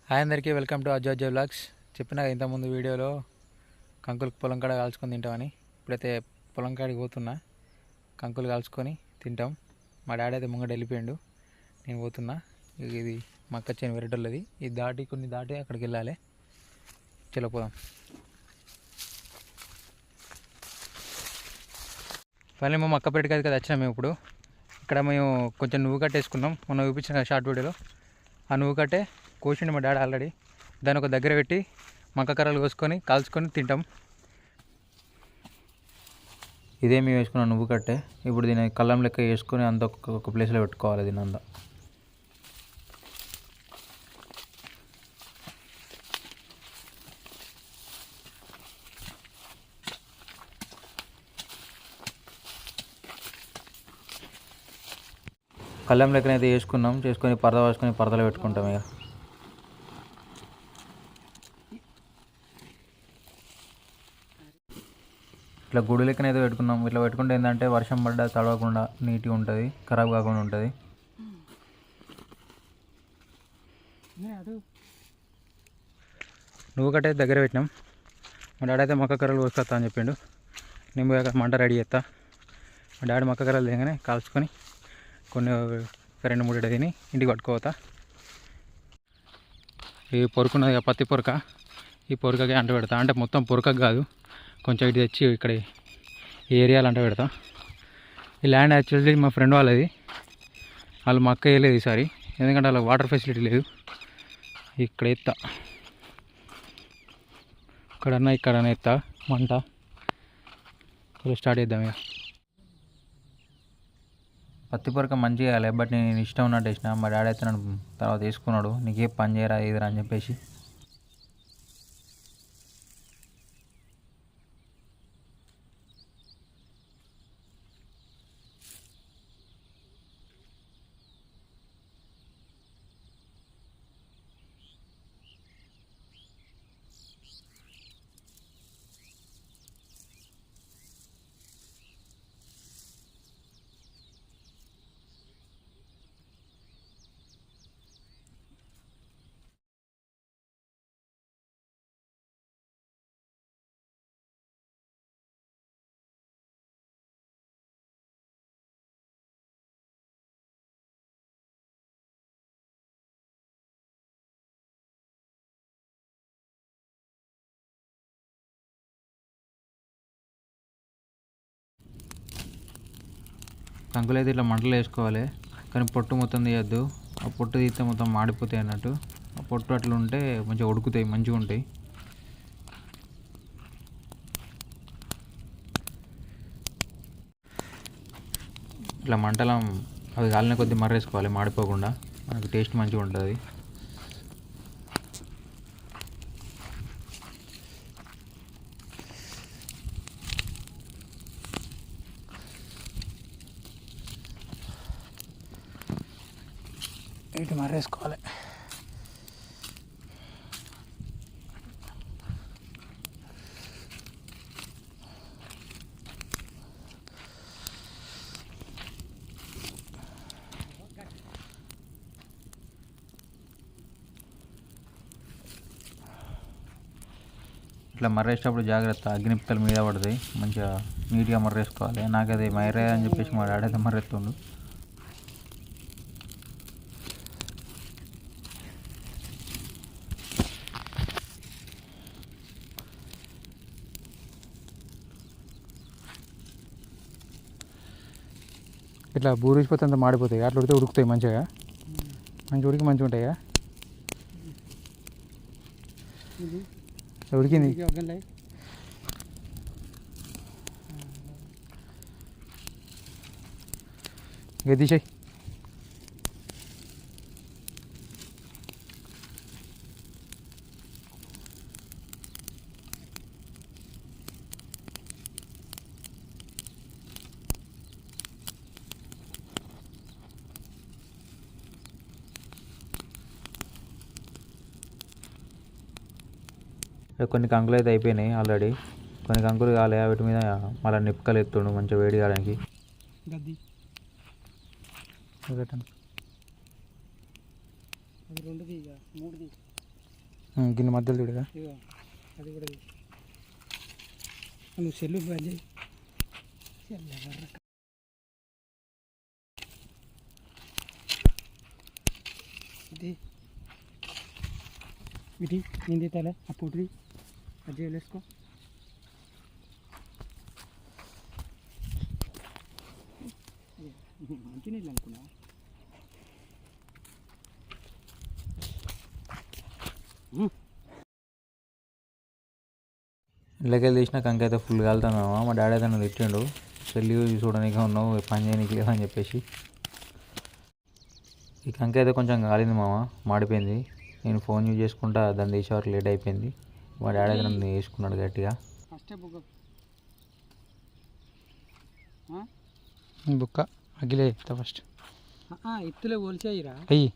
Hi అందరికీ welcome to Ajay vlogs. చెప్పిన ఇంతకుముందు వీడియోలో కంకులు పొలం కాడ కాల్చుకొని తింటామని. ఇప్పుడైతే పొలం కాడికి పోతున్నా, కంకులు కాల్చుకొని తింటాం. మా డాడీ అయితే ముంగట వెళ్ళిపోయాడు, నేను పోతున్నా. ఇది మక్క చేను వెరటోళ్ళది, ఇది దాటి కొన్ని దాటి అక్కడికి వెళ్ళాలి. చలో పోదాం. ఫైనల్ మేము మక్క పెట్టి కదా వచ్చినాం. మేము ఇప్పుడు ఇక్కడ మేము కొంచెం నువ్వు కట్టేసుకున్నాం, మొన్న చూపించిన కదా షార్ట్ వీడియోలో. ఆ నువ్వు కట్టే కోసిండు మా డాడీ ఆల్రెడీ. దాన్ని ఒక దగ్గర పెట్టి మక్క కర్రలు కోసుకొని కాల్చుకొని తింటాం. ఇదే మేము వేసుకున్నాం నువ్వు కట్టే. ఇప్పుడు దీన్ని కళ్ళం లెక్క వేసుకొని అంత ఒక ప్లేస్లో పెట్టుకోవాలి. దీని అంతా కళ్ళం లెక్కనైతే వేసుకున్నాం. చేసుకొని పరద వేసుకొని పరదలో పెట్టుకుంటాం. ఇక ఇట్లా గుడి లెక్కనైతే పెట్టుకున్నాం. ఇట్లా పెట్టుకుంటే ఏంటంటే వర్షం పడ్డా తడవకుండా నీట్గా ఉంటుంది, ఖరాబ్ కాకుండా ఉంటుంది. నువ్వు కట్టే దగ్గర పెట్టినాం. మా డాడీ అయితే మక్క కర్రలు కోసుకొస్తా అని చెప్పిండు. నేను పోయాక మంట రెడీ చేస్తా. మా డాడీ మక్క కర్రలు దిగగానే కాల్చుకొని కొన్ని 2-3 తిని ఇంటికి పట్టుకోవతా. ఈ పొరుకున్నది పత్తి పొరక, ఈ పొరకకి అంట పెడతా. అంటే మొత్తం పొరకకు కాదు, కొంచెం ఇటు తెచ్చి ఇక్కడ ఈ ఏరియాలో అంట పెడతా. ఈ ల్యాండ్ యాక్చువల్లీ మా ఫ్రెండ్ వాళ్ళది. వాళ్ళు మా అక్క వేయలేదు ఈసారి, ఎందుకంటే వాళ్ళకి వాటర్ ఫెసిలిటీ లేదు. ఇక్కడ ఎత్తా, ఇక్కడన్నా ఎత్తా మంట. స్టార్ట్ చేద్దాం. ఇక పత్తి పొరక మంచిగా వేయాలి, బట్ నేను ఇష్టం ఉన్నట్టు వేసిన. మా డాడీ అయితే నన్ను తర్వాత తీసుకున్నాడు, నీకే పని చేయరా ఎదురా అని చెప్పేసి. కంకులు అయితే ఇట్లా మంటలు వేసుకోవాలి, కానీ పొట్టు మొత్తం తీయద్దు. ఆ పొట్టు తీస్తే మొత్తం మాడిపోతాయి అన్నట్టు. ఆ పొట్టు అట్లా ఉంటే మంచిగా ఉడుకుతాయి, మంచిగా ఉంటాయి. ఇట్లా మంటలు అవి కాలిన కొద్దిగా మర్రేసుకోవాలి, మాడిపోకుండా. మనకు టేస్ట్ మంచిగా ఉంటుంది. ఇటు మర్రేసుకోవాలి. ఇట్లా మర్రేసేటప్పుడు జాగ్రత్త, అగ్నిపిక్కల మీద పడుతాయి. మంచిగా నీట్గా మర్రేసుకోవాలి. నాకు అది మర్రే అని చెప్పేసి మా డాడీ అయితే మర్రెత్తుండు. ఇట్లా బూరిసిపోతే అంత మాడిపోతాయి, అట్లా ఉడితే ఉడుకుతాయి మంచిగా. మంచిగా ఉడికి మంచిగా ఉంటాయి. ఉడికింది. ఇక తీసేయి. కొన్ని కంకులు అయితే అయిపోయినాయి ఆల్రెడీ, కొన్ని కంకులు కాలే. వాటి మీద మళ్ళీ నిప్పుకలు ఎత్తుండు మంచిగా వేడి కావడానికి. గిన్నె మధ్యలో చూడగా అది కూడా నువ్వు సెల్లు బంద్ చేయి. ఇది ఇది నింది తల ఆ పుట్టిది అది వేసుకో. మంచి నీళ్ళు అనుకున్నా. ఇళ్ళకెళ్ళి తీసిన కంకి అయితే ఫుల్ కాలుతాను మామ. మా డాడీ అయితే నన్ను తిట్టిండు, సెల్లి చూడడానికి ఉన్నావు పని చేయడానికి లేదా అని చెప్పేసి. ఈ కంకి అయితే కొంచెం కాలింది మామ, మాడిపోయింది. నేను ఫోన్ యూజ్ చేసుకుంటా దాన్ని తీసే వరకు లేట్ అయిపోయింది. మా డాడీ అయితే నన్ను వేసుకున్నాడు గట్టిగా. బుక్క అగ్గిలే ఫస్ట్ ఇత్తులే పోల్చేయిరా అయ్యి.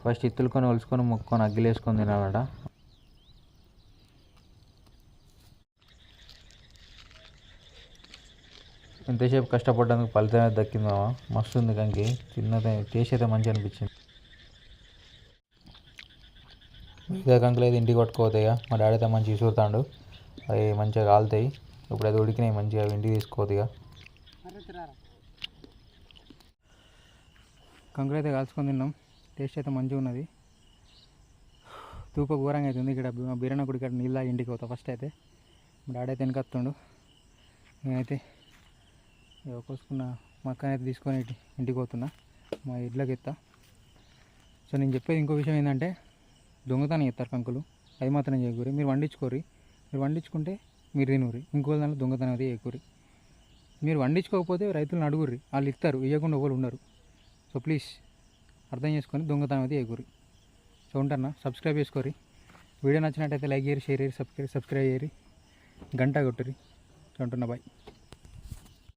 ఫస్ట్ ఇత్తులుకొని ఒలుసుకొని ముక్కొని అగ్గిలు వేసుకొని తినాలట. ఎంతసేపు కష్టపడ్డానికి ఫలితం అయితే దక్కింది మామ. మస్తు ఉంది కంకి, తిన్నది టేస్ట్ అయితే మంచిగా అనిపించింది. మిగతా కంకులు అయితే ఇంటికి పట్టుకోతాయి. మా డాడీ అయితే మంచిగా చూస్తాడు, అవి మంచిగా కాలుతాయి. ఇప్పుడు అది ఉడికినాయి మంచిగా, ఇంటికి తీసుకోవద్దు. కంకులు అయితే కాల్చుకొని తిన్నాం, టేస్ట్ అయితే మంచిగా ఉన్నది. తూప ఘోరంగా అవుతుంది. ఇక్కడ బీరన్న గుడి ఇక్కడ నీళ్ళ ఇంటికి పోతా ఫస్ట్ అయితే. మా డాడీ అయితే వెనకత్తుండు, నేనైతే కోసుకున్న మక్కన అయితే తీసుకొని ఇంటికి పోతున్నా, మా ఇళ్ళకి ఎత్తా. సో నేను చెప్పేది ఇంకో విషయం ఏంటంటే, దొంగతనం చేస్తారు కంకులు, అది మాత్రం చేయకూరి. మీరు వండించుకోరి, మీరు వండించుకుంటే మీరు తినూరి, ఇంకో దాంట్లో దొంగతనం అది చేయకూరి. మీరు వండించుకోకపోతే రైతులను అడుగుర్రి, వాళ్ళు ఇస్తారు, ఇవ్వకుండా ఎవరు ఉండరు. సో ప్లీజ్ అర్థం చేసుకొని దొంగతనం అయితే చేయకూరి. సో ఉంటానా, సబ్స్క్రైబ్ చేసుకోరి. వీడియో నచ్చినట్టయితే లైక్ చేయరు, షేర్ చేయరు, సబ్స్క్రైబ్ చేయరు, గంట కొట్టురి. ఉంటున్నా, బాయ్.